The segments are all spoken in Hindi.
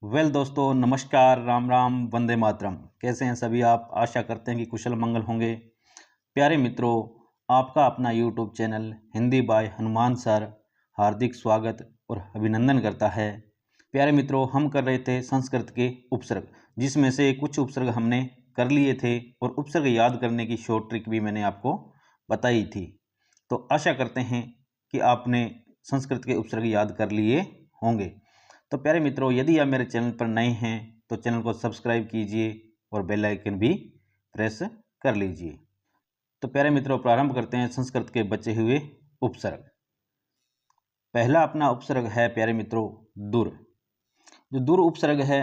दोस्तों नमस्कार, राम राम, वंदे मातरम। कैसे हैं सभी आप? आशा करते हैं कि कुशल मंगल होंगे। प्यारे मित्रों, आपका अपना YouTube channel Hindi by Hanuman sir हार्दिक स्वागत और अभिनंदन करता है। प्यारे मित्रों, हम कर रहे थे संस्कृत के उपसर्ग, जिसमें से कुछ उपसर्ग हमने कर लिए थे और उपसर्ग याद करने की शॉर्ट ट्रिक भी मैंने आपको बताई थी। तो आशा करते हैं कि आपने संस्कृत के उपसर्ग याद कर लिए होंगे। तो प्यारे मित्रों, यदि आप मेरे चैनल पर नए हैं तो चैनल को सब्सक्राइब कीजिए और बेल आइकन भी प्रेस कर लीजिए। तो प्यारे मित्रों, प्रारंभ करते हैं संस्कृत के बचे हुए उपसर्ग। पहला अपना उपसर्ग है प्यारे मित्रों दुर। जो दुर उपसर्ग है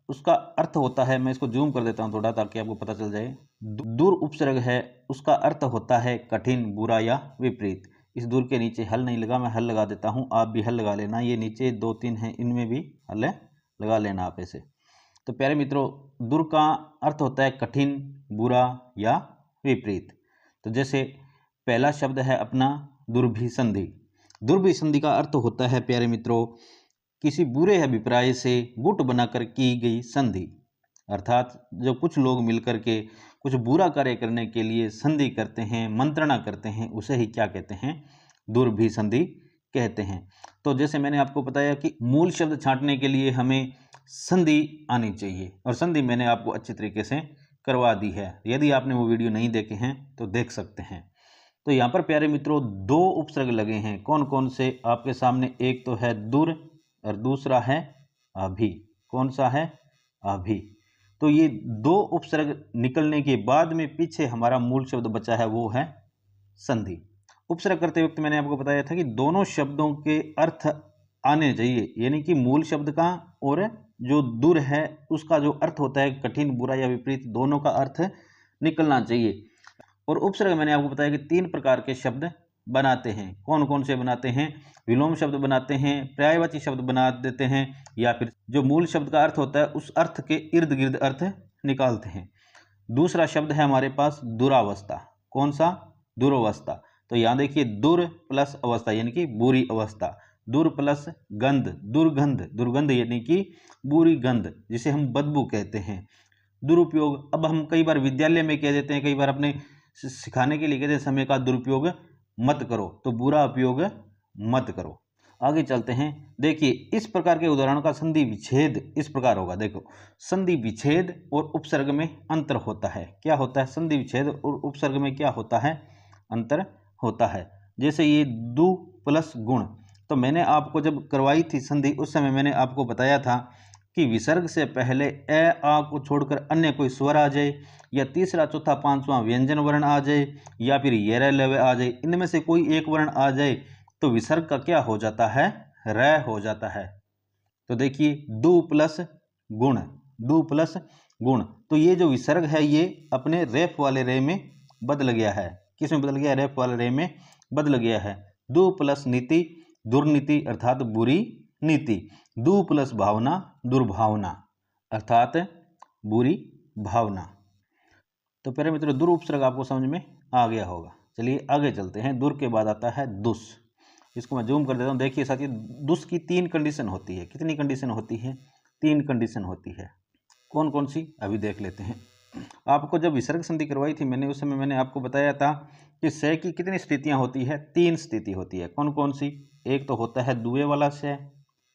उसका अर्थ होता है, मैं इसको जूम कर देता हूं थोड़ा ताकि आपको पता चल जाए। दुर उपसर्ग है, उसका अर्थ होता है कठिन, बुरा या विपरीत। इस दूर के नीचे हल नहीं लगा, मैं हल लगा देता हूं, आप भी हल लगा लेना। ये नीचे 2-3 हैं, इनमें भी हल लगा लेना आप ऐसे। तो प्यारे मित्रों, दुर का अर्थ होता है कठिन, बुरा या विपरीत। तो जैसे पहला शब्द है अपना दुर्भिसंधि। दुर्भिसंधि का अर्थ होता है प्यारे मित्रों किसी बुरे अभिप्राय से गुट बनाकर की गई संधि। अर्थात जो कुछ लोग मिलकर के कुछ बुरा कार्य करने के लिए संधि करते हैं, मंत्रणा करते हैं, उसे ही क्या कहते हैं? दुर्भिसंधि कहते हैं। तो जैसे मैंने आपको बताया कि मूल शब्द छांटने के लिए हमें संधि आनी चाहिए, और संधि मैंने आपको अच्छी तरीके से करवा दी है। यदि आपने वो वीडियो नहीं देखे हैं तो देख सकते हैं। तो यहाँ पर प्यारे मित्रों दो उपसर्ग लगे हैं। कौन कौन से? आपके सामने एक तो है दुर और दूसरा है अभी। कौन सा है? अभी। तो ये दो उपसर्ग निकलने के बाद में पीछे हमारा मूल शब्द बचा है, वो है संधि। उपसर्ग करते वक्त मैंने आपको बताया था कि दोनों शब्दों के अर्थ आने चाहिए, यानी कि मूल शब्द का और जो दुर है उसका जो अर्थ होता है कठिन, बुरा या विपरीत, दोनों का अर्थ निकलना चाहिए। और उपसर्ग मैंने आपको बताया कि 3 प्रकार के शब्द बनाते हैं। कौन कौन से बनाते हैं? विलोम शब्द बनाते हैं, पर्यायवाची शब्द बना देते हैं, या फिर जो मूल शब्द का अर्थ होता है उस अर्थ के इर्द गिर्द अर्थ निकालते हैं। दूसरा शब्द है हमारे पास दुरावस्था। कौन सा? दुरावस्था। तो यहाँ देखिए दुर प्लस अवस्था यानी कि बुरी अवस्था। दुर प्लस गंध, दुर्गंध, दुर्गंध यानी कि बुरी गंध, जिसे हम बदबू कहते हैं। दुरुपयोग, अब हम कई बार विद्यालय में कह देते हैं, कई बार अपने सिखाने के लिए कहते हैं समय का दुरुपयोग मत करो, तो बुरा उपयोग मत करो। आगे चलते हैं। देखिए इस प्रकार के उदाहरणों का संधि विच्छेद इस प्रकार होगा। देखो, संधि विच्छेद और उपसर्ग में अंतर होता है। क्या होता है? संधि विच्छेद और उपसर्ग में क्या होता है? अंतर होता है। जैसे ये दु प्लस गुण, तो मैंने आपको जब करवाई थी संधि उस समय मैंने आपको बताया था कि विसर्ग से पहले ए आ को छोड़कर अन्य कोई स्वर आ जाए, या तीसरा चौथा पांचवा व्यंजन वर्ण आ जाए, या फिर येरे लवे आ जाए, इनमें से कोई एक वर्ण आ जाए तो विसर्ग का क्या हो जाता है? रै हो जाता है। तो देखिए दु प्लस गुण, दु प्लस गुण, तो ये जो विसर्ग है ये अपने रेफ वाले रे में बदल गया है। किस में बदल गया? रेफ वाले रे में बदल गया है। दु प्लस नीति, दुर्नीति अर्थात बुरी नीति। दु प्लस भावना, दुर्भावना अर्थात बुरी भावना। तो प्यारे मित्रों, दुर उपसर्ग आपको समझ में आ गया होगा। चलिए आगे चलते हैं। दुर के बाद आता है दुस। इसको मैं जूम कर देता हूँ। देखिए साथियों, दुस की 3 कंडीशन होती है। कितनी कंडीशन होती है? 3 कंडीशन होती है। कौन कौन सी? अभी देख लेते हैं। आपको जब विसर्ग संधि करवाई थी मैंने, उस समय मैंने आपको बताया था कि स की कितनी स्थितियां होती है? 3 स्थिति होती है। कौन कौन सी? एक तो होता है दुए वाला स,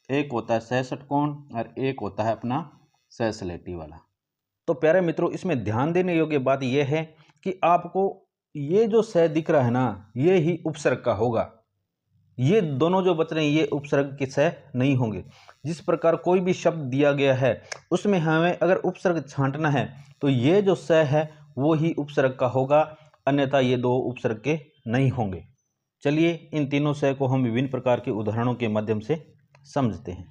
एक होता है स षटकोण, और एक होता है अपना स सलेटी वाला। तो प्यारे मित्रों, इसमें ध्यान देने योग्य बात यह है कि आपको ये जो स दिख रहा है ना, ये ही उपसर्ग का होगा। ये दोनों जो बच रहे हैं ये उपसर्ग के स नहीं होंगे। जिस प्रकार कोई भी शब्द दिया गया है उसमें हमें अगर उपसर्ग छांटना है तो ये जो स है वो ही उपसर्ग का होगा, अन्यथा ये दो उपसर्ग के नहीं होंगे। चलिए इन तीनों स को हम विभिन्न प्रकार के उदाहरणों के माध्यम से समझते हैं।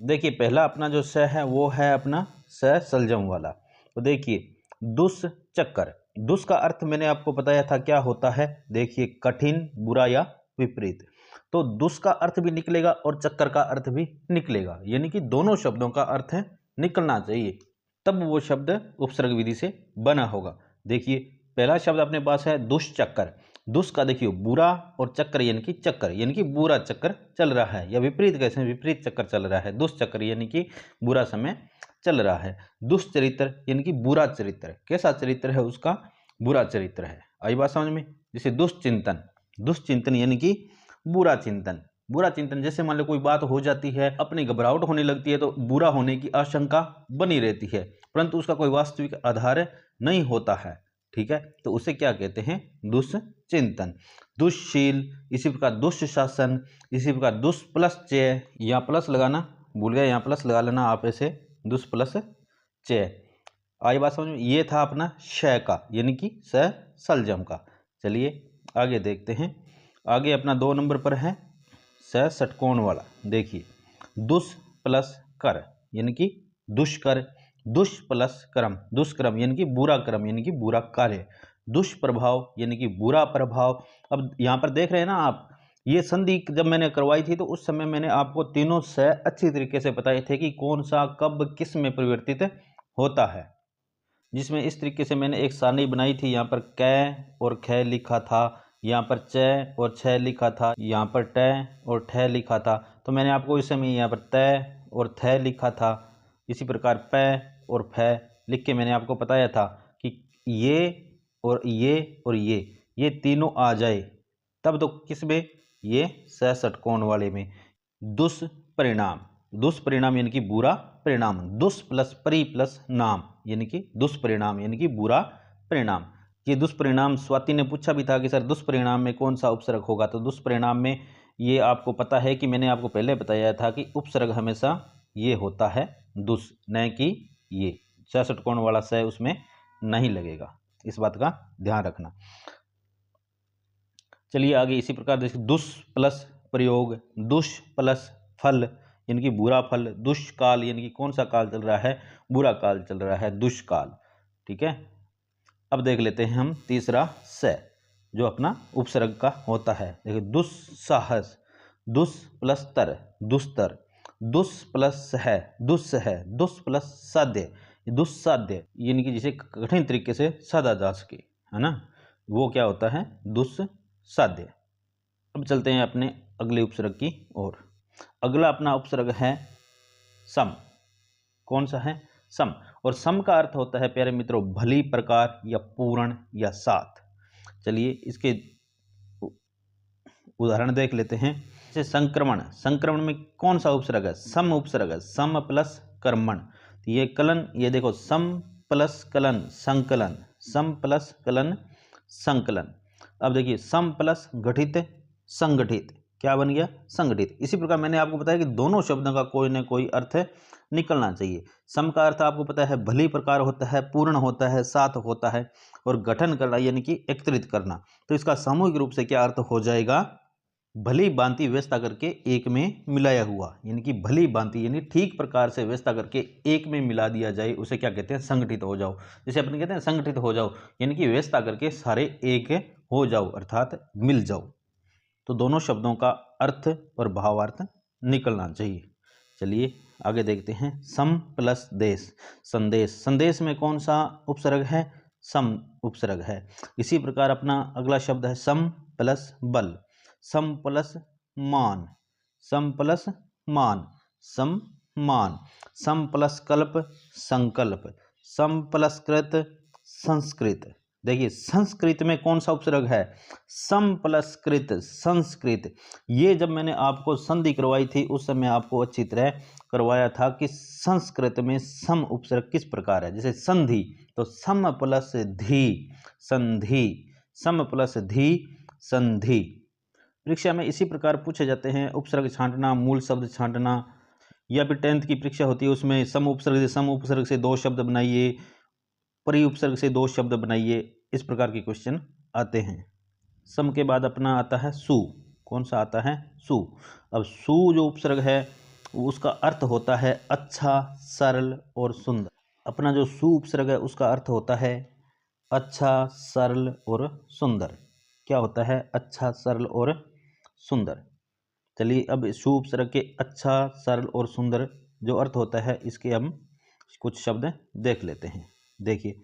देखिए पहला अपना जो स है वो है अपना स सलजम वाला। तो देखिए दुष्चक्कर, दुष् का अर्थ मैंने आपको बताया था क्या होता है? देखिए कठिन, बुरा या विपरीत। तो दुष् का अर्थ भी निकलेगा और चक्कर का अर्थ भी निकलेगा, यानी कि दोनों शब्दों का अर्थ निकलना चाहिए, तब वो शब्द उपसर्ग विधि से बना होगा। देखिए पहला शब्द अपने पास है दुष्चक्कर। दुष् का देखियो बुरा, और चक्कर यानी कि बुरा चक्कर चल रहा है, या विपरीत कैसे, विपरीत चक्कर चल रहा है। दुष्चक्र यानी कि बुरा समय चल रहा है। दुष्चरित्र यानी कि बुरा चरित्र, कैसा चरित्र है उसका, बुरा चरित्र है। आई बात समझ में। जैसे दुष्चिंतन, दुष्चिंतन यानी कि बुरा चिंतन, बुरा चिंतन जैसे मान लो कोई बात हो जाती है, अपनी घबराहट होने लगती है, तो बुरा होने की आशंका बनी रहती है, परंतु उसका कोई वास्तविक आधार नहीं होता है, ठीक है, तो उसे क्या कहते हैं, दुष्चिंतन। दुष्शील, इसी प्रकार दुष्शासन, इसी प्रकार दुष् प्लस चय, यहाँ प्लस लगाना भूल गए, यहाँ प्लस लगा लेना आप, ऐसे दुष् प्लस चय। आई बात समझ में। ये था अपना क्षय का यानी कि स सलजम का। चलिए आगे देखते हैं। आगे अपना 2 नंबर पर है स षटकोण वाला। देखिए दुष् प्लस कर यानी कि दुष्कर, दुष् प्लस कर्म, दुष्कर्म यानी कि बुरा कर्म यानी कि बुरा कार्य, दुष्प्रभाव यानी कि बुरा प्रभाव। अब यहाँ पर देख रहे हैं ना आप, ये संधि जब मैंने करवाई थी तो उस समय मैंने आपको तीनों से अच्छी तरीके से बताए थे कि कौन सा कब किस में परिवर्तित होता है, जिसमें इस तरीके से मैंने एक सारणी बनाई थी। यहाँ पर कै और ख लिखा था, यहाँ पर च और छ लिखा था, यहाँ पर ट और ठ लिखा था, तो मैंने आपको इस समय यहाँ पर त और थ लिखा था। इसी प्रकार प और फ लिख के मैंने आपको बताया था कि ये और ये और ये तीनों आ जाए तब तो किस में, ये स षटकोण वाले में। दुष्परिणाम, दुष्परिणाम यानी कि बुरा परिणाम, दुष् प्लस परि प्लस नाम यानी कि दुष्परिणाम यानी कि बुरा परिणाम। ये दुष्परिणाम स्वाति ने पूछा भी था कि सर दुष्परिणाम में कौन सा उपसर्ग होगा, तो दुष्परिणाम में ये आपको पता है कि मैंने आपको पहले बताया था कि उपसर्ग हमेशा ये होता है दुष्, न कि ये स षटकोण वाला स उसमें नहीं लगेगा, इस बात का ध्यान रखना। चलिए आगे इसी प्रकार देखिए दुष् प्लस प्रयोग, दुष् प्लस फल यानी कि बुरा फल, दुष्काल यानी कि कौन सा काल चल रहा है, बुरा काल चल रहा है, दुष्काल, ठीक है। अब देख लेते हैं हम तीसरा स, जो अपना उपसर्ग का होता है। देखिए दुस्साहस, दुस् प्लस तर दुस्तर, दुस् प्लस है दुस्सह, दुस् प्लस साध्य दुस्साध्य यानी कि जिसे कठिन तरीके से साधा जा सके, है ना, वो क्या होता है, दुस्साध्य। अब चलते हैं अपने अगले उपसर्ग की ओर। अगला अपना उपसर्ग है सम। कौन सा है, सम। और सम का अर्थ होता है प्यारे मित्रों भली प्रकार या पूर्ण या साथ। चलिए इसके उदाहरण देख लेते हैं। जैसे संक्रमण, संक्रमण में कौन सा उपसर्ग है, सम उपसर्ग है, सम प्लस कर्मण। तो ये कलन, ये देखो सम प्लस कलन संकलन, सम प्लस कलन संकलन। अब देखिए सम प्लस गठित संगठित, क्या बन गया, संगठित। इसी प्रकार मैंने आपको बताया कि दोनों शब्दों का कोई ना कोई अर्थ निकलना चाहिए। सम का अर्थ आपको पता है भली प्रकार होता है, पूर्ण होता है, साथ होता है, और गठन करना यानी कि एकत्रित करना। तो इसका सामूहिक रूप से क्या अर्थ हो जाएगा, भली भांति व्यवस्था करके एक में मिलाया हुआ, यानी कि भली भांति यानी ठीक प्रकार से व्यवस्था करके एक में मिला दिया जाए, उसे क्या कहते हैं, संगठित हो जाओ। जैसे अपन कहते हैं संगठित हो जाओ, यानी कि व्यवस्था करके सारे एक हो जाओ अर्थात मिल जाओ। तो दोनों शब्दों का अर्थ और भावार्थ निकलना चाहिए। चलिए आगे देखते हैं। सम प्लस देश, संदेश। संदेश में कौन सा उपसर्ग है, सम उपसर्ग है। इसी प्रकार अपना अगला शब्द है सम प्लस बल, सम प्लस मान, सम प्लस मान, सम मान, सम प्लस कल्प संकल्प, सम प्लस कृत संस्कृत। देखिए संस्कृत में कौन सा उपसर्ग है, सम प्लस कृत संस्कृत। ये जब मैंने आपको संधि करवाई थी उस समय आपको अच्छी तरह करवाया था कि संस्कृत में सम उपसर्ग किस प्रकार है। जैसे संधि तो सम प्लस धी संधि, सम प्लस धी संधि। परीक्षा में इसी प्रकार पूछे जाते हैं उपसर्ग छांटना, मूल शब्द छांटना, या फिर 10th की परीक्षा होती है उसमें सम उपसर्ग से 2 शब्द बनाइए, परि उपसर्ग से 2 शब्द बनाइए, इस प्रकार के क्वेश्चन आते हैं। सम के बाद अपना आता है सु। कौन सा आता है, सु। अब सु जो उपसर्ग है उसका अर्थ होता है अच्छा, सरल और सुंदर। अपना जो सु उपसर्ग है उसका अर्थ होता है अच्छा, सरल और सुंदर। क्या होता है, अच्छा, सरल और सुंदर। चलिए अब सु उपसर्ग के अच्छा, सरल और सुंदर जो अर्थ होता है इसके हम कुछ शब्द देख लेते हैं। देखिए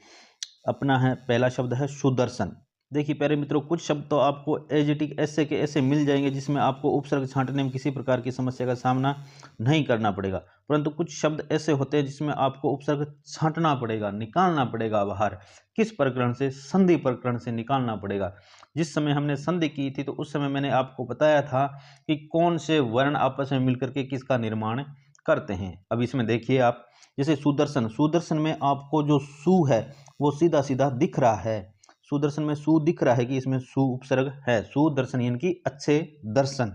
अपना है पहला शब्द है सुदर्शन। देखिए प्यारे मित्रों, कुछ शब्द तो आपको एज इट इज ऐसे के ऐसे मिल जाएंगे जिसमें आपको उपसर्ग छांटने में किसी प्रकार की समस्या का सामना नहीं करना पड़ेगा, परंतु कुछ शब्द ऐसे होते हैं जिसमें आपको उपसर्ग छांटना पड़ेगा, निकालना पड़ेगा बाहर। किस प्रकरण से? संधि प्रकरण से निकालना पड़ेगा। जिस समय हमने संधि की थी तो उस समय मैंने आपको बताया था कि कौन से वर्ण आपस में मिलकर के किसका निर्माण करते हैं। अब इसमें देखिए आप, जैसे सुदर्शन, सुदर्शन में आपको जो सु है वो सीधा सीधा दिख रहा है। सुदर्शन में सु दिख रहा है कि इसमें सु उपसर्ग है, सुदर्शन यानी कि अच्छे दर्शन।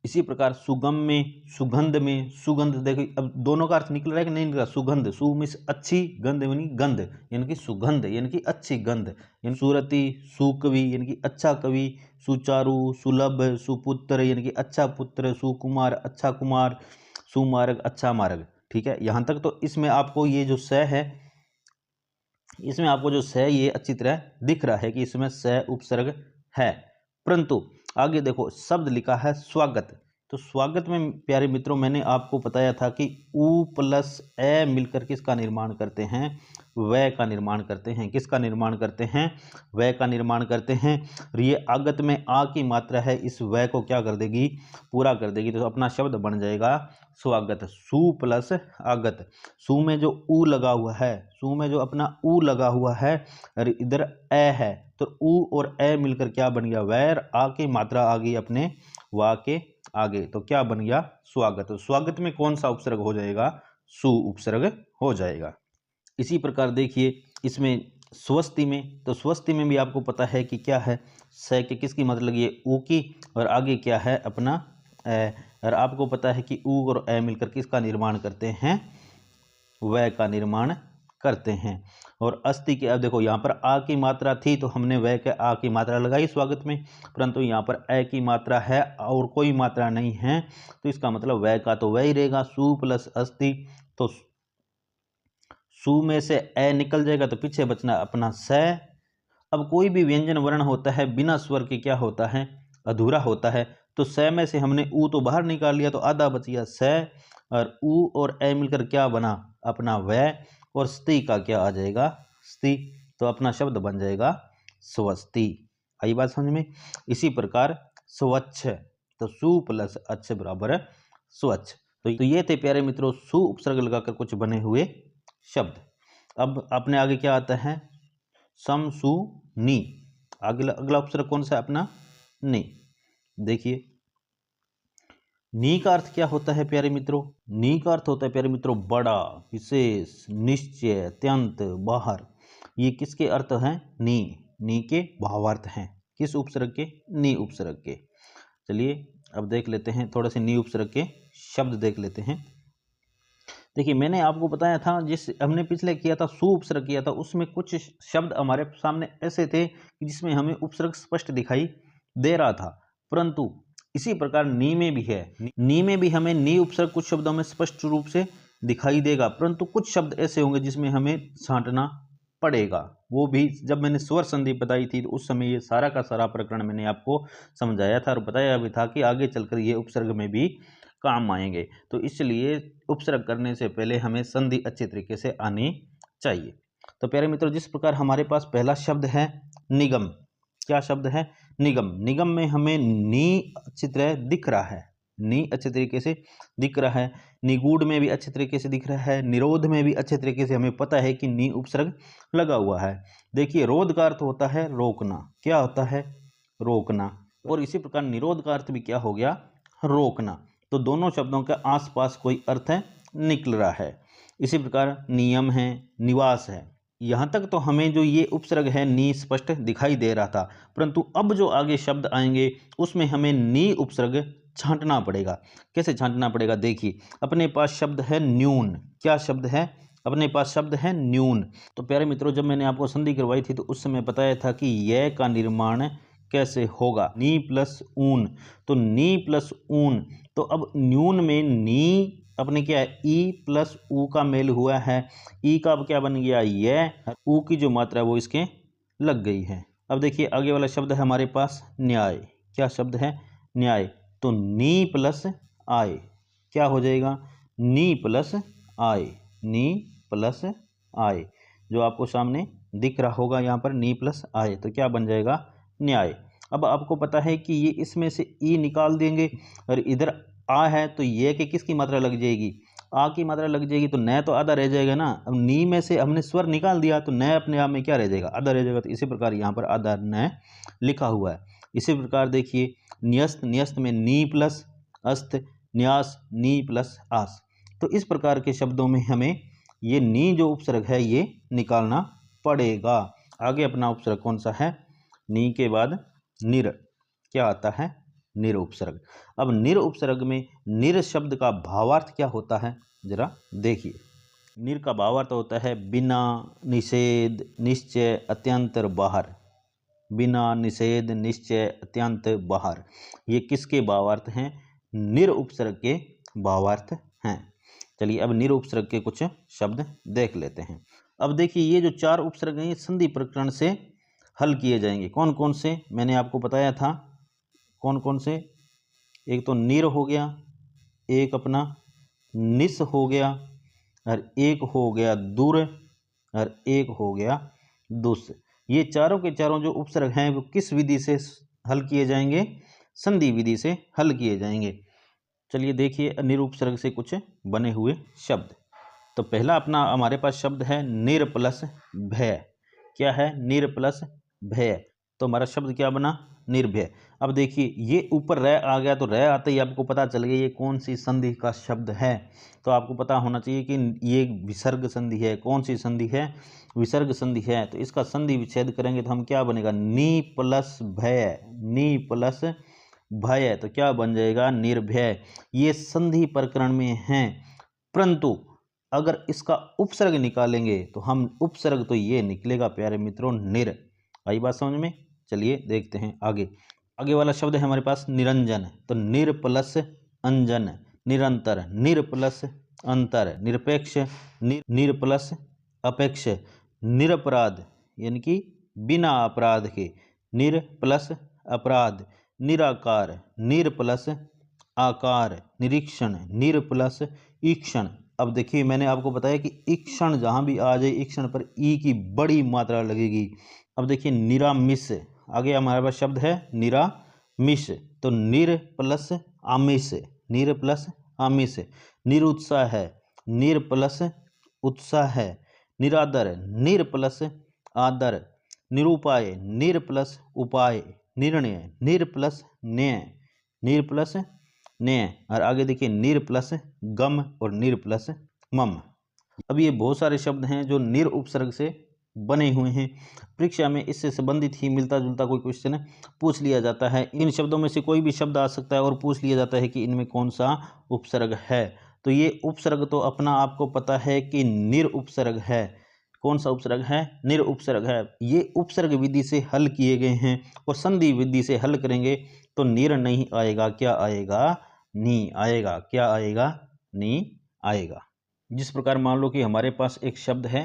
इसी प्रकार सुगम में, सुगंध में, सुगंध, देखो अब दोनों का अर्थ निकल रहा है कि नहीं निकल रहा। सुगंध, सु में अच्छी, गंध यानी गंध, यानी कि सुगंध यानी कि अच्छी गंध, यानी सुरति, सुकवि यानी कि अच्छा कवि, सुचारु, सुलभ, सुपुत्र यानी कि अच्छा पुत्र, सुकुमार अच्छा कुमार, सुमार्ग अच्छा मार्ग। ठीक है, यहाँ तक तो इसमें आपको ये जो स है, इसमें आपको जो स ये अच्छी तरह दिख रहा है कि इसमें स उपसर्ग है। परंतु आगे देखो शब्द लिखा है स्वागत। तो स्वागत में प्यारे मित्रों मैंने आपको बताया था कि उ प्लस ए मिलकर किसका निर्माण करते हैं? वह का निर्माण करते हैं। किसका निर्माण करते हैं? वह का निर्माण करते हैं। और ये आगत में आ की मात्रा है, इस वह को क्या कर देगी? पूरा कर देगी। तो अपना शब्द बन जाएगा स्वागत। सु प्लस आगत। सु में जो उ लगा हुआ है, सु में जो अपना उ लगा हुआ है और इधर ए है, तो उ और ए मिलकर क्या बन गया? वैर। आ की मात्रा आ गई अपने वा के आगे, तो क्या बन गया? स्वागत। तो स्वागत में कौन सा उपसर्ग हो जाएगा? सु उपसर्ग हो जाएगा। इसी प्रकार देखिए इसमें स्वस्ति में, तो स्वस्ति में भी आपको पता है कि क्या है? स के किसकी मात्रा लगी है? उ की, और आगे क्या है? अपना ए। और आपको पता है कि उ और ए मिलकर किसका निर्माण करते हैं? वह का निर्माण करते हैं। और अस्थि के, अब देखो यहाँ पर आ की मात्रा थी तो हमने वह के आ की मात्रा लगाई स्वागत में, परंतु यहाँ पर ए की मात्रा है और कोई मात्रा नहीं है, तो इसका मतलब वह का तो वह ही रहेगा, सु प्लस अस्थि। तो सु में से ए निकल जाएगा तो पीछे बचना अपना स। अब कोई भी व्यंजन वर्ण होता है बिना स्वर के क्या होता है? अधूरा होता है। तो स में से हमने उ तो बाहर निकाल लिया तो आधा बच गया स, और उ और ए मिलकर क्या बना? अपना वह। और स्ति का क्या आ जाएगा? स्ति। तो अपना शब्द बन जाएगा स्वस्ति। आई बात समझ में? इसी प्रकार स्वच्छ, तो सु प्लस अच्छ बराबर स्वच्छ। तो ये थे प्यारे मित्रों सु उपसर्ग लगाकर कुछ बने हुए शब्द। अब अपने आगे क्या आता है? सम सु नी। अगला उपसर्ग कौन सा है अपना? नी। देखिए नी का अर्थ क्या होता है प्यारे मित्रों? नी का अर्थ होता है प्यारे मित्रों बड़ा, विशेष, निश्चय, अत्यंत, बाहर। ये किसके अर्थ हैं? नी। नी के भावार्थ हैं। किस उपसर्ग के? नी उपसर्ग के। चलिए अब देख लेते हैं थोड़े से नी उपसर्ग के शब्द देख लेते हैं। देखिए मैंने आपको बताया था, जिस हमने पिछले किया था सु उपसर्ग किया था, उसमें कुछ शब्द हमारे सामने ऐसे थे कि जिसमें हमें उपसर्ग स्पष्ट दिखाई दे रहा था, परंतु इसी प्रकार नी में भी है। नी में भी हमें नी उपसर्ग कुछ शब्दों में स्पष्ट रूप से दिखाई देगा, परंतु कुछ शब्द ऐसे होंगे जिसमें हमें छांटना पड़ेगा। वो भी जब मैंने स्वर संधि बताई थी तो उस समय ये सारा का सारा प्रकरण मैंने आपको समझाया था और बताया भी था कि आगे चलकर ये उपसर्ग में भी काम आएंगे। तो इसलिए उपसर्ग करने से पहले हमें संधि अच्छे तरीके से आनी चाहिए। तो प्यारे मित्रों जिस प्रकार हमारे पास पहला शब्द है निगम। क्या शब्द है? निगम। निगम में हमें नी अच्छी तरह दिख रहा है, नी अच्छे तरीके से दिख रहा है। निगूढ़ में भी अच्छे तरीके से दिख रहा है। निरोध में भी अच्छे तरीके से हमें पता है कि नी उपसर्ग लगा हुआ है। देखिए रोध का अर्थ होता है रोकना। क्या होता है? रोकना। और इसी प्रकार निरोध का अर्थ भी क्या हो गया? रोकना। तो दोनों शब्दों के आसपास कोई अर्थ निकल रहा है। इसी प्रकार नियम है, निवास है। यहाँ तक तो हमें जो ये उपसर्ग है नी स्पष्ट दिखाई दे रहा था, परंतु अब जो आगे शब्द आएंगे उसमें हमें नी उपसर्ग छांटना पड़ेगा। कैसे छांटना पड़ेगा? देखिए अपने पास शब्द है न्यून। क्या शब्द है? अपने पास शब्द है न्यून। तो प्यारे मित्रों जब मैंने आपको संधि करवाई थी तो उस समय बताया था कि यह का निर्माण कैसे होगा? नी प्लस ऊन। तो नी प्लस ऊन, तो अब न्यून में नी अपने क्या है? ई प्लस ऊ का मेल हुआ है। ई का अब क्या बन गया? यह। ऊ की जो मात्रा है वो इसके लग गई है। अब देखिए आगे वाला शब्द है हमारे पास न्याय। क्या शब्द है? न्याय। तो नी प्लस आय क्या हो जाएगा? नी plus I. Knee plus I जो आपको सामने दिख रहा होगा यहाँ पर नी प्लस आए, तो क्या बन जाएगा न्याय। अब आपको पता है कि ये इसमें से ई निकाल देंगे और इधर आ है तो ये कि किसकी मात्रा लग जाएगी, आ की मात्रा लग जाएगी, तो न तो आधा रह जाएगा ना। अब नी में से हमने स्वर निकाल दिया तो न अपने आप में क्या रह जाएगा, आधा रह जाएगा। तो इसी प्रकार यहाँ पर आधा न लिखा हुआ है। इसी प्रकार देखिए न्यस्त, न्यस्त में नी प्लस अस्त, न्यास नी प्लस आस। तो इस प्रकार के शब्दों में हमें ये नी जो उपसर्ग है ये निकालना पड़ेगा। आगे अपना उपसर्ग कौन सा है, नी के बाद निर क्या आता है, निर उपसर्ग। अब निर उपसर्ग में निर शब्द का भावार्थ क्या होता है जरा देखिए। निर का भावार्थ होता है बिना, निषेध, निश्चय, अत्यंतर, बाहर। बिना, निषेध, निश्चय, अत्यंत, बाहर, ये किसके भावार्थ हैं, निर उपसर्ग के भावार्थ हैं। चलिए अब निर उपसर्ग के कुछ शब्द देख लेते हैं। अब देखिए ये जो चार उपसर्ग हैं ये संधि प्रकरण से हल किए जाएंगे। कौन कौन से, मैंने आपको बताया था कौन कौन से। एक तो निर हो गया, एक अपना निस हो गया, और एक हो गया दूर, और एक हो गया दुस। ये चारों के चारों जो उपसर्ग हैं वो किस विधि से हल किए जाएंगे, संधि विधि से हल किए जाएंगे। चलिए देखिए निरुपसर्ग से कुछ बने हुए शब्द। तो पहला अपना हमारे पास शब्द है निर प्लस भय। क्या है, निर प्लस भय। तो हमारा शब्द क्या बना, निर्भय। अब देखिए ये ऊपर रह आ गया, तो रह आते ही आपको पता चल गया ये कौन सी संधि का शब्द है। तो आपको पता होना चाहिए कि ये विसर्ग संधि है। कौन सी संधि है, विसर्ग संधि है। तो इसका संधि विच्छेद करेंगे तो हम क्या बनेगा, नी प्लस भय, नी प्लस भय, तो क्या बन जाएगा निर्भय। ये संधि प्रकरण में हैं, परंतु अगर इसका उपसर्ग निकालेंगे तो हम उपसर्ग तो ये निकलेगा प्यारे मित्रों निर। आई बात समझ में। चलिए देखते हैं आगे। आगे वाला शब्द है हमारे पास निरंजन। तो निर प्लस अंजन, निरंतर, निर प्लस अंतर, निरपेक्ष, निर प्लस अपेक्ष, निरपराध यानी कि बिना अपराध के, निर प्लस अपराध, निराकार, निर प्लस आकार, निरीक्षण, निर प्लस ईक्षण। अब देखिए मैंने आपको बताया कि ईक्षण जहाँ भी आ जाए ईक्षण पर ई की बड़ी मात्रा लगेगी। अब देखिए निरामिष, आगे हमारे पास शब्द है निरामिष। तो निर प्लस आमिष, निर प्लस आमिष, निरुत्साह है, निर प्लस उत्साह है, निरादर, निर प्लस आदर, निरूपाय, निर प्लस उपाय, निर्णय, निर प्लस न्याय, निर प्लस न्याय। और आगे देखिए निर प्लस गम और निर प्लस मम। अब ये बहुत सारे शब्द हैं जो निर उपसर्ग से बने हुए हैं। परीक्षा में इससे संबंधित ही मिलता जुलता कोई क्वेश्चन पूछ लिया जाता है। इन शब्दों में से कोई भी शब्द आ सकता है और पूछ लिया जाता है कि इनमें कौन सा उपसर्ग है। तो ये उपसर्ग तो अपना आपको पता है कि निर उपसर्ग है। कौन सा उपसर्ग है, निर उपसर्ग है। ये उपसर्ग विधि से हल किए गए हैं और संधि विधि से हल करेंगे तो निर नहीं आएगा, क्या आएगा, नी आएगा। क्या आएगा, नी आएगा। जिस प्रकार मान लो कि हमारे पास एक शब्द है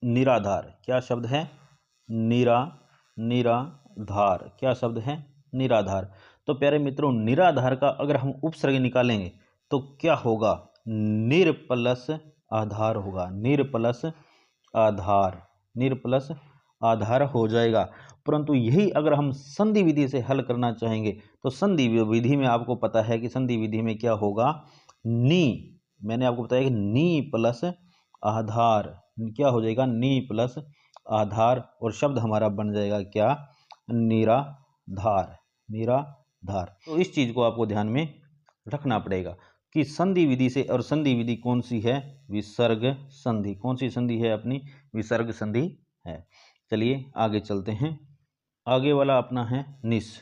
निराधार। क्या शब्द है, निराधार। क्या शब्द है, निराधार। तो प्यारे मित्रों निराधार का अगर हम उपसर्ग निकालेंगे तो क्या होगा, निर प्लस आधार होगा, निर प्लस आधार, निर प्लस आधार हो जाएगा। परंतु यही अगर हम संधि विधि से हल करना चाहेंगे तो संधि विधि में आपको पता है कि संधि विधि में क्या होगा, नी, मैंने आपको बताया कि नी प्लस आधार, क्या हो जाएगा, नी प्लस आधार, और शब्द हमारा बन जाएगा क्या, निराधार, निराधार। तो इस चीज को आपको ध्यान में रखना पड़ेगा कि संधि विधि से, और संधि विधि कौन सी है, विसर्ग संधि। कौन सी संधि है अपनी, विसर्ग संधि है। चलिए आगे चलते हैं। आगे वाला अपना है निस।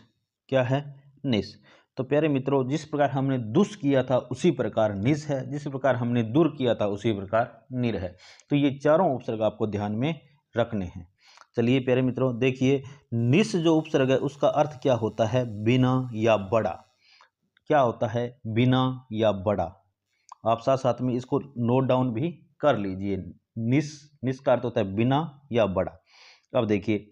क्या है, निस। तो प्यारे मित्रों जिस प्रकार हमने दुस किया था उसी प्रकार निस है, जिस प्रकार हमने दूर किया था उसी प्रकार निर है। तो ये चारों उपसर्ग आपको ध्यान में रखने हैं। चलिए प्यारे मित्रों देखिए निस जो उपसर्ग है उसका अर्थ क्या होता है, बिना या बड़ा। क्या होता है, बिना या बड़ा। आप साथ साथ में इसको नोट डाउन भी कर लीजिए। निस का अर्थ होता है बिना या बड़ा। अब देखिए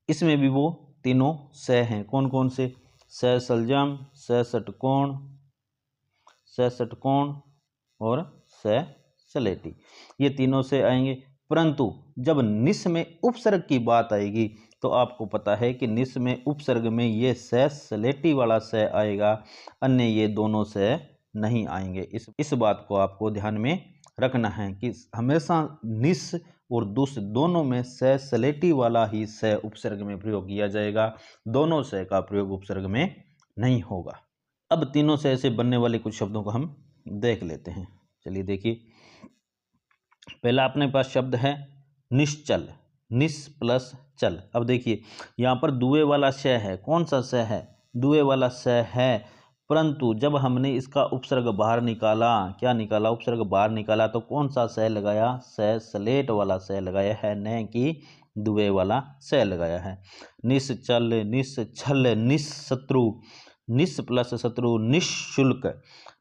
इसमें भी वो तीनों स हैं। कौन कौन से, स सलजम, स षटकोण, स षटकोण और स सलेटी। ये तीनों से आएंगे। परंतु जब निस में उपसर्ग की बात आएगी तो आपको पता है कि निस में उपसर्ग में ये से सलेटी वाला से आएगा, अन्य ये दोनों से नहीं आएंगे। इस बात को आपको ध्यान में रखना है कि हमेशा निस और दुस दोनों में से सलेटी वाला ही से उपसर्ग में प्रयोग किया जाएगा, दोनों से का प्रयोग उपसर्ग में नहीं होगा। अब तीनों से ऐसे बनने वाले कुछ शब्दों को हम देख लेते हैं। चलिए देखिए, पहला अपने पास शब्द है निश्चल, निस प्लस चल। अब देखिए यहाँ पर दुए वाला श है, कौन सा श है? दुए वाला श है, परंतु जब हमने इसका उपसर्ग बाहर निकाला, क्या निकाला? उपसर्ग बाहर निकाला, तो कौन सा स लगाया? स सलेट वाला स लगाया है, न कि दुए वाला स लगाया है। निश्चल, निश्छल, निशत्रु, निस प्लस शत्रु, निःशुल्क,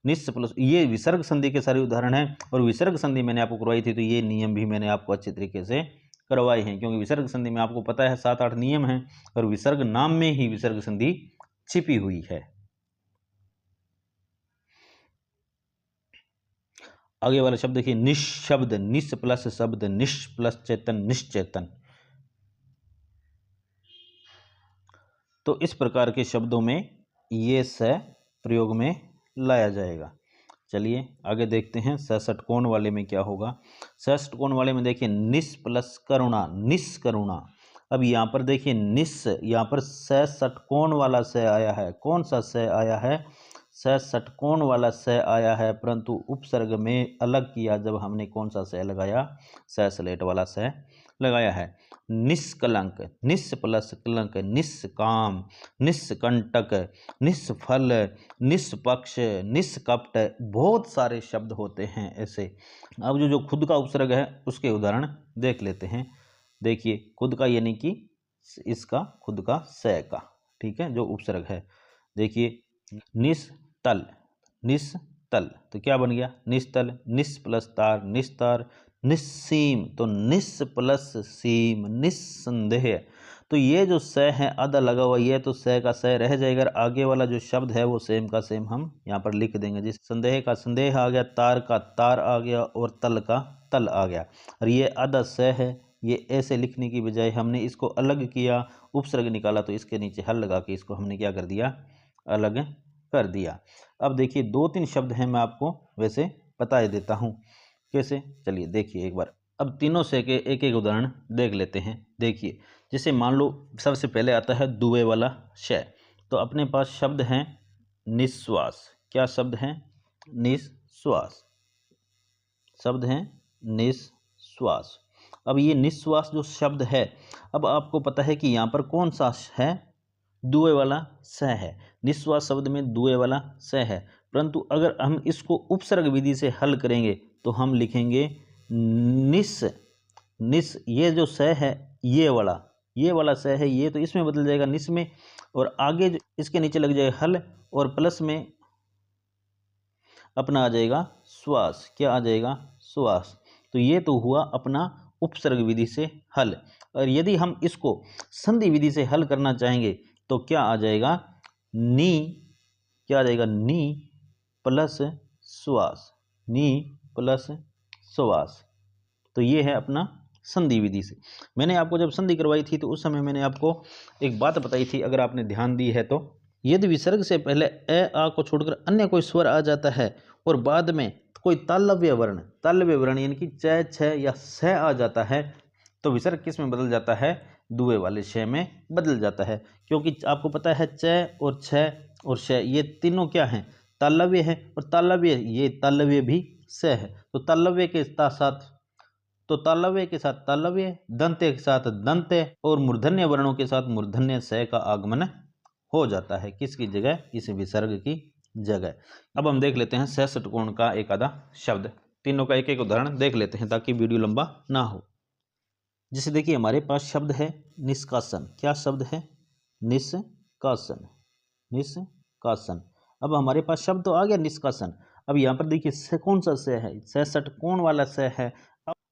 निस प्लस, ये विसर्ग संधि के सारे उदाहरण हैं। और विसर्ग संधि मैंने आपको करवाई थी, तो ये नियम भी मैंने आपको अच्छे तरीके से करवाए हैं, क्योंकि विसर्ग संधि में आपको पता है 7-8 नियम हैं और विसर्ग नाम में ही विसर्ग संधि छिपी हुई है। आगे वाला शब्द देखिए, निशब्द, निस प्लस शब्द, निश प्लस चेतन, निश्चेतन। तो इस प्रकार के शब्दों में ये स प्रयोग में लाया जाएगा। चलिए आगे देखते हैं षष्ठकोण वाले में क्या होगा। षष्ठकोण वाले में देखिए निस प्लस करुणा, निष्करुणा। अब यहाँ पर देखिए निस, यहाँ पर षष्ठकोण वाला स आया है, कौन सा स आया है? षष्ठकोण वाला स आया है, परंतु उपसर्ग में अलग किया जब हमने कौन सा स लगाया? स सलेट वाला स लगाया है। निष्कलंक, निस प्लस कलंक, निष्काम, निष्कंटक, निष्फल, निष्पक्ष, निष्कपट, बहुत सारे शब्द होते हैं ऐसे। अब जो खुद का उपसर्ग है उसके उदाहरण देख लेते हैं। देखिए खुद का यानी कि इसका खुद का स का, ठीक है, जो उपसर्ग है। देखिए निस्तल, निस्तल, तो क्या बन गया? निस्तल, निस प्लस तार, निस्तार, निस्सीम, तो निस प्लस सीम, निस्संदेह। तो ये जो स है आधा लगा हुआ, ये तो स का स रह जाएगा, आगे वाला जो शब्द है वो सेम का सेम हम यहाँ पर लिख देंगे। जिस संदेह का संदेह आ गया, तार का तार आ गया और तल का तल आ गया। और ये आधा स है, ये ऐसे लिखने की बजाय हमने इसको अलग किया, उपसर्ग निकाला, तो इसके नीचे हल लगा के इसको हमने क्या कर दिया? अलग कर दिया। अब देखिए 2-3 शब्द हैं, मैं आपको वैसे बता देता हूँ कैसे। चलिए देखिए एक बार, अब तीनों से के एक एक उदाहरण देख लेते हैं। देखिए जैसे मान लो सबसे पहले आता है दुए वाला श, तो अपने पास शब्द हैं निश्वास। क्या शब्द हैं? निश्वास, शब्द हैं निश्वास। अब ये निश्वास जो शब्द है, अब आपको पता है कि यहाँ पर कौन सा है? दुए वाला स है। निश्वास शब्द में दुए वाला स है, परंतु अगर हम इसको उपसर्ग विधि से हल करेंगे तो हम लिखेंगे निस, निस, ये जो स है ये वाला स है, ये तो इसमें बदल जाएगा निस में, और आगे इसके नीचे लग जाएगा हल, और प्लस में अपना आ जाएगा श्वास। क्या आ जाएगा? श्वास। तो ये तो हुआ अपना उपसर्ग विधि से हल। और यदि हम इसको संधि विधि से हल करना चाहेंगे तो क्या आ जाएगा? नी, क्या आ जाएगा? नी प्लस श्वास, नी प्लस श्वास। तो ये है अपना संधि विधि से। मैंने आपको जब संधि करवाई थी तो उस समय मैंने आपको एक बात बताई थी, अगर आपने ध्यान दी है तो, यदि विसर्ग से पहले ए आ को छोड़कर अन्य कोई स्वर आ जाता है और बाद में कोई तालव्य वर्ण यानी कि च, छ या स आ जाता है, तो विसर्ग किस में बदल जाता है? दुए वाले श में बदल जाता है। क्योंकि आपको पता है च और छ और श ये तीनों क्या हैं? तालव्य है, और तालव्य, ये तालव्य भी स है। तो तालव्य के साथ, तो तालव्य के साथ तालव्य, दंत्य के साथ दंत्य, और मूर्धन्य वर्णों के साथ मूर्धन्य स का आगमन हो जाता है। किसकी जगह? इस विसर्ग की जगह। अब हम देख लेते हैं षष्ठकोण का एक आधा शब्द, तीनों का एक एक उदाहरण देख लेते हैं ताकि वीडियो लंबा ना हो। जैसे देखिए हमारे पास शब्द है निष्कासन। क्या शब्द है? निष्कासन, निष्कासन। अब हमारे पास शब्द तो आ गया निष्कासन। अब यहाँ पर देखिए कौन सा से है? षष्ठकोण वाला से है।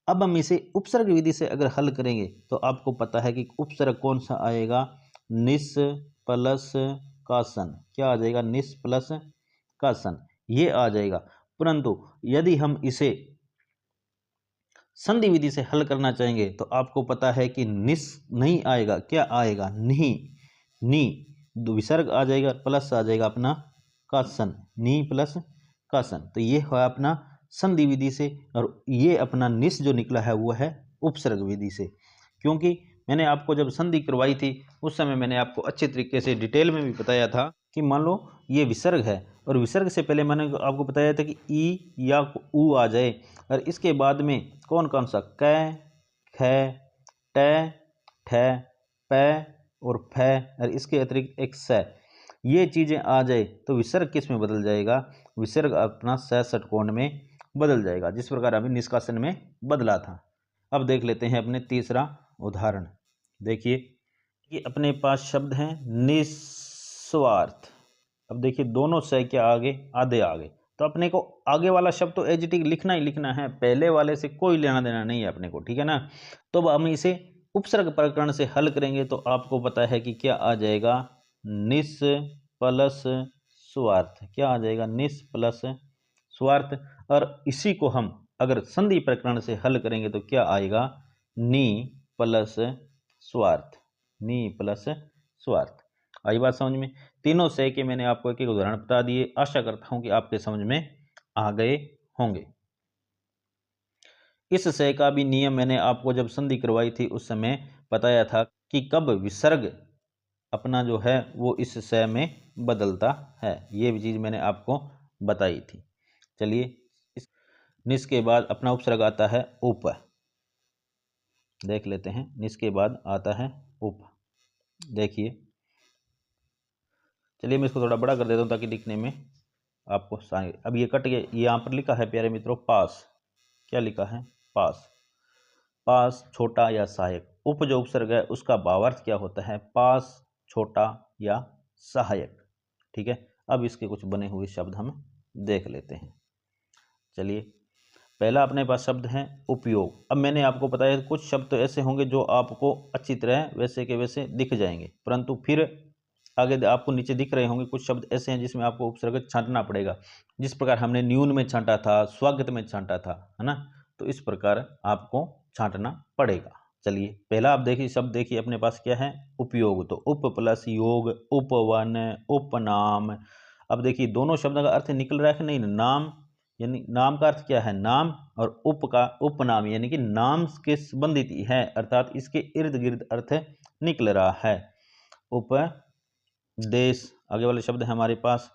अब हम इसे उपसर्ग विधि से अगर हल करेंगे तो आपको पता है कि उपसर्ग कौन सा आएगा? निस प्लस कासन। क्या आ जाएगा? निस प्लस कासन, ये आ जाएगा। परंतु यदि हम इसे संधि विधि से हल करना चाहेंगे तो आपको पता है कि निस नहीं आएगा, क्या आएगा, नहीं, नी, विसर्ग आ जाएगा, प्लस आ जाएगा अपना कासन, नी प्लस कासन। तो ये है अपना संधि विधि से, और ये अपना निस जो निकला है वो है उपसर्ग विधि से। क्योंकि मैंने आपको जब संधि करवाई थी उस समय मैंने आपको अच्छे तरीके से डिटेल में भी बताया था कि मान लो ये विसर्ग है, और विसर्ग से पहले मैंने आपको बताया था कि ई या ऊ आ जाए, और इसके बाद में कौन कौन सा कै, ख, ट, ठ, प और फ, और इसके अतिरिक्त एक स, ये चीज़ें आ जाए तो विसर्ग किस में बदल जाएगा, विसर्ग अपना स षटकोण में बदल जाएगा, जिस प्रकार अभी निष्कासन में बदला था। अब देख लेते हैं अपने तीसरा उदाहरण। देखिए कि अपने पास शब्द हैं निस्वार्थ। अब देखिए दोनों से के आगे आधे आगे, तो अपने को आगे वाला शब्द तो एज इट इज लिखना ही लिखना है, पहले वाले से कोई लेना देना नहीं है अपने को, ठीक है ना। तो अब हम इसे उपसर्ग प्रकरण से हल करेंगे तो आपको पता है कि क्या आ जाएगा, निस प्लस स्वार्थ, क्या आ जाएगा, निस प्लस स्वार्थ। और इसी को हम अगर संधि प्रकरण से हल करेंगे तो क्या आएगा, नी प्लस स्वार्थ, नी प्लस स्वार्थ। आई बात समझ में। तीनों से के मैंने आपको एक एक उदाहरण बता दिए, आशा करता हूं कि आपके समझ में आ गए होंगे। इस से का भी नियम मैंने आपको जब संधि करवाई थी उस समय बताया था कि कब विसर्ग अपना जो है वो इस से में बदलता है, ये भी चीज़ मैंने आपको बताई थी। चलिए इस निस के बाद अपना उपसर्ग आता है उप, देख लेते हैं। निस के बाद आता है उप, देखिए, चलिए मैं इसको थोड़ा बड़ा कर देता हूँ ताकि दिखने में आपको सारे। अब ये कट गया, ये यहाँ पर लिखा है प्यारे मित्रों पास, क्या लिखा है, पास, पास छोटा या सहायक। उप जो उपसर्ग है उसका भावार्थ क्या होता है, पास छोटा या सहायक, ठीक है। अब इसके कुछ बने हुए शब्द हम देख लेते हैं। चलिए पहला अपने पास शब्द है उपयोग। अब मैंने आपको बताया कुछ शब्द तो ऐसे होंगे जो आपको अच्छी तरह वैसे के वैसे दिख जाएंगे, परंतु फिर आगे आपको नीचे दिख रहे होंगे कुछ शब्द ऐसे हैं जिसमें आपको उपसर्ग छांटना पड़ेगा, जिस प्रकार हमने न्यून में छांटा था, स्वागत में छांटा था, है ना। तो इस प्रकार आपको छांटना पड़ेगा। चलिए पहला आप देखिए शब्द, देखिए अपने पास क्या है, उपयोग। तो उप प्लस योग, उपवन, उपनाम। अब देखिए दोनों शब्दों का अर्थ निकल रहा है कि नहीं, नाम यानी नाम का अर्थ क्या है, नाम, और उप का उपनाम यानी कि नाम के संबंधित ही है, अर्थात इसके इर्द गिर्द अर्थ निकल रहा है। उपदेश, आगे वाले शब्द है हमारे पास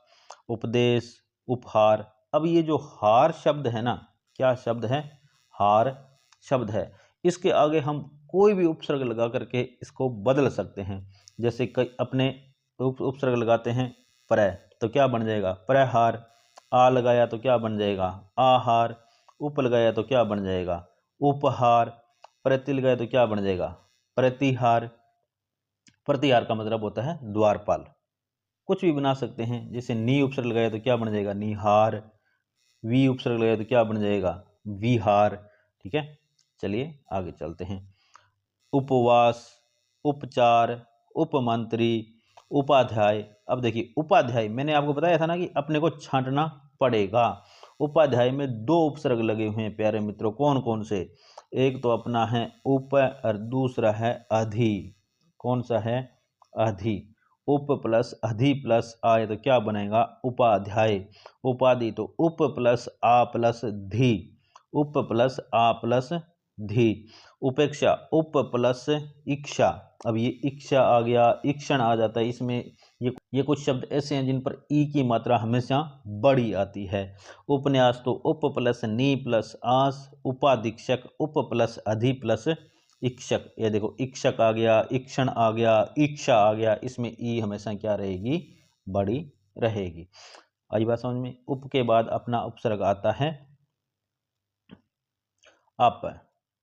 उपदेश, उपहार। अब ये जो हार शब्द है ना, क्या शब्द है, हार शब्द है, इसके आगे हम कोई भी उपसर्ग लगा करके इसको बदल सकते हैं। जैसे कई अपने उपसर्ग लगाते हैं प्रय, तो क्या बन जाएगा, प्रहार। आ लगाया तो क्या बन जाएगा, आहार। उप लगाया तो क्या बन जाएगा, उपहार। प्रति लगाया तो क्या बन जाएगा, प्रतिहार। प्रतिहार का मतलब होता है द्वारपाल। कुछ भी बना सकते हैं, जैसे नी उपसर्ग लगाया तो क्या बन जाएगा, निहार। वी उपसर्ग लगाया तो क्या बन जाएगा, विहार, ठीक है। चलिए आगे चलते हैं। उपवास, उपचार, उपमंत्री, उपाध्याय। अब देखिए उपाध्याय मैंने आपको बताया था ना कि अपने को छांटना पड़ेगा। उपाध्याय में दो उपसर्ग लगे हुए हैं प्यारे मित्रों, कौन कौन से, एक तो अपना है उप और दूसरा है अधि। कौन सा है, अधि। उप प्लस अधि प्लस आए तो क्या बनेगा, उपाध्याय। उपाधि तो उप प्लस आ प्लस धी, उप प्लस आ प्लस धी। उपेक्षा उप प्लस इक्षा। अब ये इक्षा आ गया, इक्षण आ जाता है इसमें। ये कुछ शब्द ऐसे हैं जिन पर ई की मात्रा हमेशा बड़ी आती है। उपन्यास तो उप प्लस नी प्लस आस, उपाधीक्षक उप प्लस अधि प्लस इक्षक। ये देखो इक्षक आ गया, इक्षण आ गया, इक्षा आ गया, इसमें ई हमेशा क्या रहेगी, बड़ी रहेगी। आई बात समझ में। उप के बाद अपना उपसर्ग आता है अप।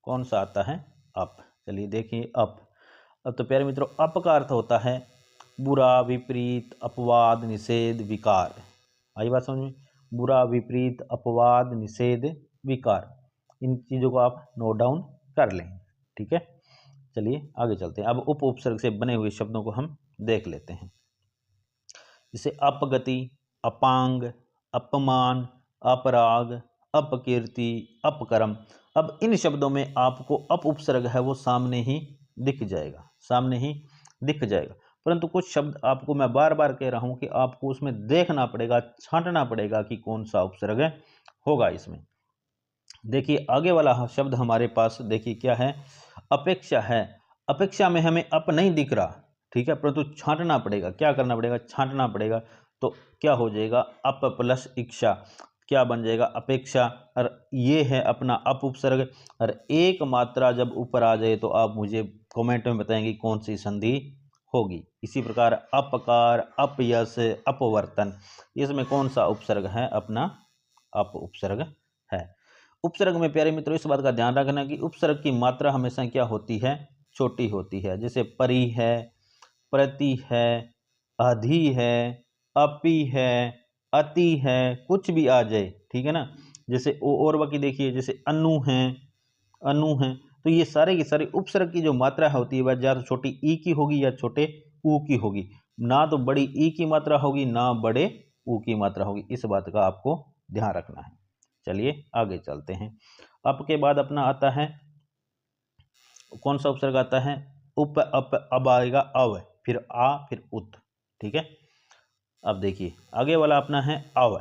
कौन सा आता है, अप। चलिए देखिए अप। अब तो प्यारे मित्रों अप का अर्थ होता है बुरा, विपरीत, अपवाद, निषेध, विकार। आई बात समझ में। बुरा, विपरीत, अपवाद, निषेध, विकार, इन चीज़ों को आप नोट डाउन कर लें, ठीक है। चलिए आगे चलते हैं। अब उप उपसर्ग से बने हुए शब्दों को हम देख लेते हैं। जैसे अपगति, अपांग, अपमान, अपराग, अपकीर्ति, अपकर्म। अब इन शब्दों में आपको अप उपसर्ग है वो सामने ही दिख जाएगा, सामने ही दिख जाएगा। परंतु कुछ शब्द आपको मैं बार बार कह रहा हूं कि आपको उसमें देखना पड़ेगा, छांटना पड़ेगा कि कौन सा उपसर्ग होगा इसमें। देखिए आगे वाला शब्द हमारे पास देखिए क्या है, अपेक्षा है। अपेक्षा में हमें अप नहीं दिख रहा, ठीक है, परंतु छांटना पड़ेगा। क्या करना पड़ेगा, छांटना पड़ेगा। तो क्या हो जाएगा, अप प्लस इच्छा, क्या बन जाएगा, अपेक्षा। और ये है अपना अप उपसर्ग। और एक मात्रा जब ऊपर आ जाए तो आप मुझे कमेंट में बताएंगे कौन सी संधि होगी। इसी प्रकार अपकार, अपयश, अपवर्तन, इसमें कौन सा उपसर्ग है, अपना अप उपसर्ग है। उपसर्ग में प्यारे मित्रों इस बात का ध्यान रखना कि उपसर्ग की मात्रा हमेशा क्या होती है, छोटी होती है। जैसे परि है, प्रति है, अधि है, अपि है, अति है, कुछ भी आ जाए, ठीक है ना। जैसे और बाकी देखिए, जैसे अनु है, अनु है, तो ये सारे की सारी उपसर्ग की जो मात्रा होती है वह या तो छोटी ई की होगी या छोटे ऊ की होगी। ना तो बड़ी ई की मात्रा होगी ना बड़े ऊ की मात्रा होगी। इस बात का आपको ध्यान रखना है। चलिए आगे चलते हैं। अप के बाद अपना आता है, कौन सा उपसर्ग आता है, उप, अप, अब आएगा अव, फिर आ, फिर उत, ठीक है। अब देखिए आगे वाला अपना है अव।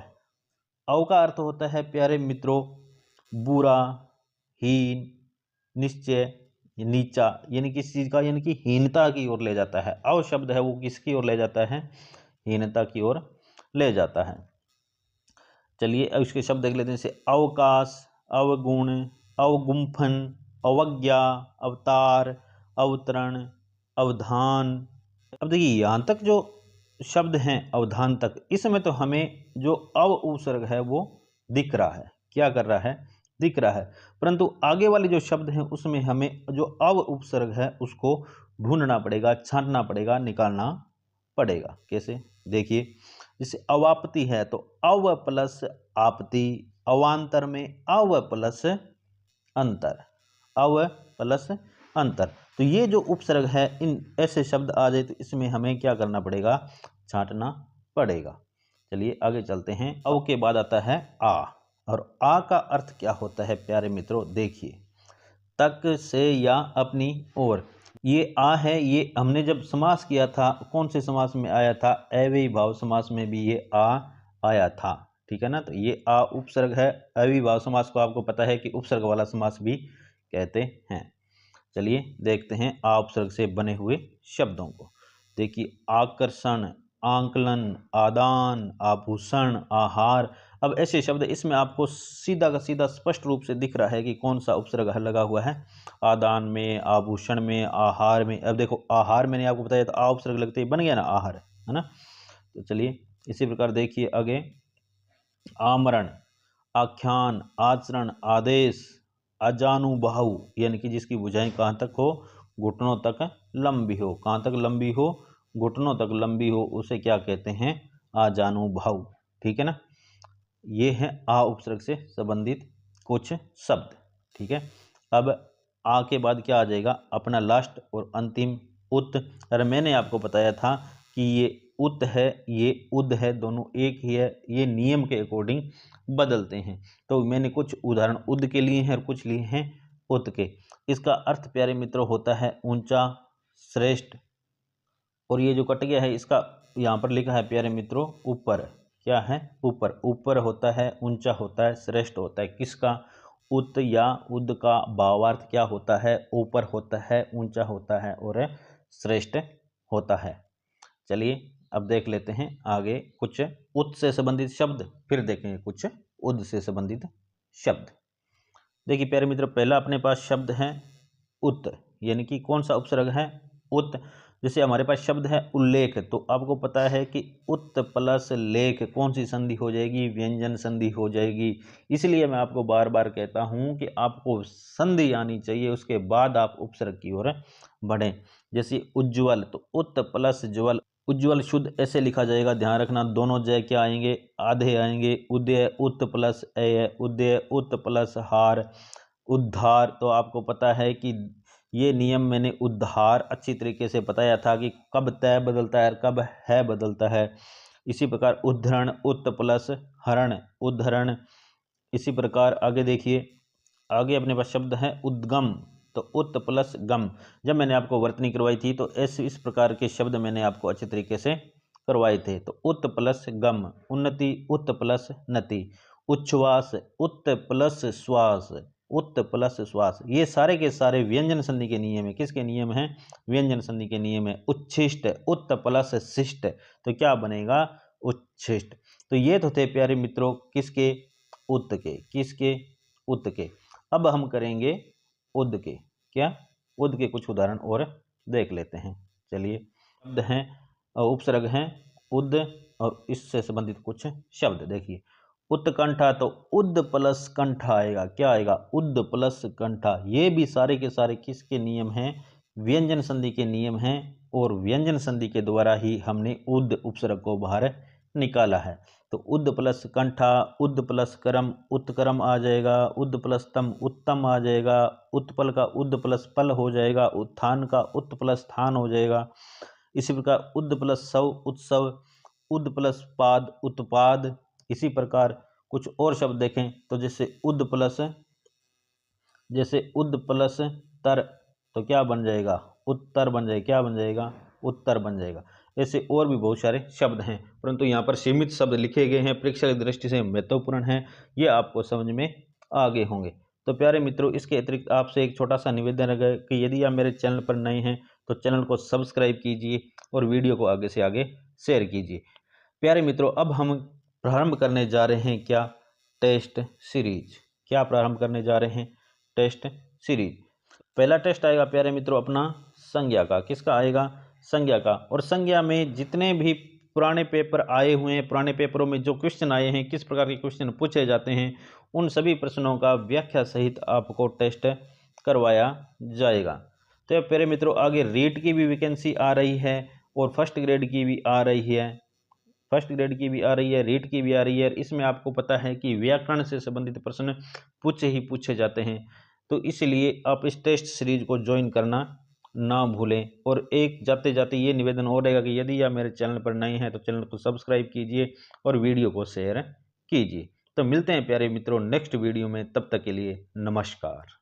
अव का अर्थ होता है प्यारे मित्रों बुरा, हीन, निश्चय, नीचा, यानी किसी चीज का यानी कि हीनता की ओर ले जाता है। अव शब्द है वो किसकी ओर ले जाता है, हीनता की ओर ले जाता है। चलिए अब इसके शब्द देख लेते हैं। जैसे अवकाश, अवगुण, अवगुम्फन, अवज्ञा, अवतार, अवतरण, अवधान। अब देखिए यहाँ तक जो शब्द हैं अवधान तक, इसमें तो हमें जो अव उपसर्ग है वो दिख रहा है। क्या कर रहा है, दिख रहा है। परंतु आगे वाले जो शब्द हैं उसमें हमें जो अव उपसर्ग है उसको ढूंढना पड़ेगा, छांटना पड़ेगा, निकालना पड़ेगा। कैसे, देखिए जैसे अवापति है तो अव प्लस आपति, अवांतर में अव प्लस अंतर, अव प्लस अंतर। तो ये जो उपसर्ग है इन ऐसे शब्द आ जाए तो इसमें हमें क्या करना पड़ेगा, छांटना पड़ेगा। चलिए आगे चलते हैं। अव के बाद आता है आ, और आ का अर्थ क्या होता है प्यारे मित्रों, देखिए तक से या अपनी ओर। ये आ है, ये हमने जब समास किया था कौन से समास में आया था, अव्ययी भाव समास में भी ये आ आया था, ठीक है ना। तो ये आ उपसर्ग है। अव्ययी भाव समास को आपको पता है कि उपसर्ग वाला समास भी कहते हैं। चलिए देखते हैं आ उपसर्ग से बने हुए शब्दों को। देखिए आकर्षण, आंकलन, आदान, आभूषण, आहार। अब ऐसे शब्द इसमें आपको सीधा का सीधा स्पष्ट रूप से दिख रहा है कि कौन सा उपसर्ग लगा हुआ है, आदान में, आभूषण में, आहार में। अब देखो आहार मैंने आपको बताया तो आ उपसर्ग लगते ही बन गया ना आहार, है ना। तो चलिए इसी प्रकार देखिए आगे, आमरण, आख्यान, आचरण, आदेश, अजानुबाहु, यानी कि जिसकी भुजाएं कहाँ तक हो, घुटनों तक लंबी हो। कहाँ तक लंबी हो, घुटनों तक लंबी हो, उसे क्या कहते हैं, अजानुबाहु, ठीक है ना। ये है आ उपसर्ग से संबंधित कुछ शब्द, ठीक है। अब आ के बाद क्या आ जाएगा, अपना लास्ट और अंतिम उत। और मैंने आपको बताया था कि ये उत है, ये उद है, दोनों एक ही है, ये नियम के अकॉर्डिंग बदलते हैं। तो मैंने कुछ उदाहरण उद के लिए हैं और कुछ लिए हैं उत के। इसका अर्थ प्यारे मित्रों होता है ऊंचा, श्रेष्ठ। और ये जो कट गया है इसका यहाँ पर लिखा है प्यारे मित्रों ऊपर, क्या है, ऊपर। ऊपर होता है, ऊंचा होता है, श्रेष्ठ होता है। किसका, उत या उद का भावार्थ क्या होता है, ऊपर होता है, ऊंचा होता है और श्रेष्ठ होता है। चलिए अब देख लेते हैं आगे कुछ उत से संबंधित शब्द, फिर देखेंगे कुछ उद से संबंधित शब्द। देखिए प्यारे मित्र पहला अपने पास शब्द है उत, यानी कि कौन सा उपसर्ग है, उत। जैसे हमारे पास शब्द है उल्लेख, तो आपको पता है कि उत प्लस लेख कौन सी संधि हो जाएगी, व्यंजन संधि हो जाएगी। इसलिए मैं आपको बार बार कहता हूं कि आपको संधि आनी चाहिए, उसके बाद आप उपसर्ग की ओर बढ़ें। जैसे उज्ज्वल, तो उत प्लस ज्वल, उज्ज्वल शुद्ध ऐसे लिखा जाएगा, ध्यान रखना दोनों जय क्या आएंगे, आधे आएंगे। उदय उत प्लस अय, उदय उत प्लस हार। उद्धार, तो आपको पता है कि ये नियम मैंने उद्धार अच्छी तरीके से बताया था कि कब तय बदलता है और कब है बदलता है। इसी प्रकार उद्धरण, उत प्लस हरण, उद्धरण। इसी प्रकार आगे देखिए, आगे अपने पास शब्द है उद्गम। तो उत प्लस गम, जब मैंने आपको वर्तनी करवाई थी तो ऐसे इस प्रकार के शब्द मैंने आपको अच्छे तरीके से करवाए थे। तो उत प्लस गम, उन्नति उत प्लस नति, उच्छ्वास उत प्लस श्वास, उत प्लस श्वास, ये सारे के सारे व्यंजन संधि के नियम है। किसके नियम है? व्यंजन संधि के नियम है। उच्छिष्ट उत प्लस शिष्ट, तो क्या बनेगा? उच्छिष्ट। तो ये तो थे प्यारे मित्रों किसके? उत के। किसके? उत के। अब हम करेंगे उद के। क्या? उद के कुछ उदाहरण और देख लेते हैं। चलिए, शब्द हैं, उपसर्ग हैं उद, और इससे संबंधित कुछ शब्द देखिए। उत्कंठा, तो उद प्लस कंठा आएगा। क्या आएगा? उद प्लस कंठा। ये भी सारे के सारे किसके नियम हैं? व्यंजन संधि के नियम हैं, और व्यंजन संधि के द्वारा ही हमने उद उपसर्ग को बाहर निकाला है। तो उद प्लस कंठा, उद प्लस करम, उत्करम आ जाएगा। उद प्लस तम, उत्तम आ जाएगा। उत्पल का उद प्लस पल हो जाएगा। उत्थान का उत प्लस थान हो जाएगा। इसी प्रकार उद प्लस सव, उत्सव। उद प्लस पाद, उत्पाद। इसी प्रकार कुछ और शब्द देखें तो जैसे उद प्लस तर, तो क्या बन जाएगा? उत्तर बन जाएगा। क्या बन जाएगा? उत्तर बन जाएगा। ऐसे और भी बहुत सारे शब्द हैं, परंतु यहाँ पर सीमित शब्द लिखे गए हैं, परीक्षा की दृष्टि से महत्वपूर्ण हैं, ये आपको समझ में आ गए होंगे। तो प्यारे मित्रों, इसके अतिरिक्त आपसे एक छोटा सा निवेदन है कि यदि आप मेरे चैनल पर नए हैं तो चैनल को सब्सक्राइब कीजिए और वीडियो को आगे से आगे शेयर कीजिए। प्यारे मित्रों, अब हम प्रारंभ करने जा रहे हैं क्या? Test series. क्या प्रारंभ करने जा रहे हैं? Test series. पहला टेस्ट आएगा प्यारे मित्रों अपना संज्ञा का। किसका आएगा? संज्ञा का। और संज्ञा में जितने भी पुराने पेपर आए हुए हैं, पुराने पेपरों में जो क्वेश्चन आए हैं, किस प्रकार के क्वेश्चन पूछे जाते हैं, उन सभी प्रश्नों का व्याख्या सहित आपको टेस्ट करवाया जाएगा। तो प्यारे मित्रों, आगे रीट की भी वैकेंसी आ रही है और फर्स्ट ग्रेड की भी आ रही है। फर्स्ट ग्रेड की भी आ रही है, रीट की भी आ रही है। इसमें आपको पता है कि व्याकरण से संबंधित प्रश्न पूछे जाते हैं। तो इसलिए आप इस टेस्ट सीरीज को ज्वाइन करना ना भूलें। और एक जाते जाते ये निवेदन हो रहेगा कि यदि आप मेरे चैनल पर नए हैं तो चैनल को सब्सक्राइब कीजिए और वीडियो को शेयर कीजिए। तो मिलते हैं प्यारे मित्रों नेक्स्ट वीडियो में, तब तक के लिए नमस्कार।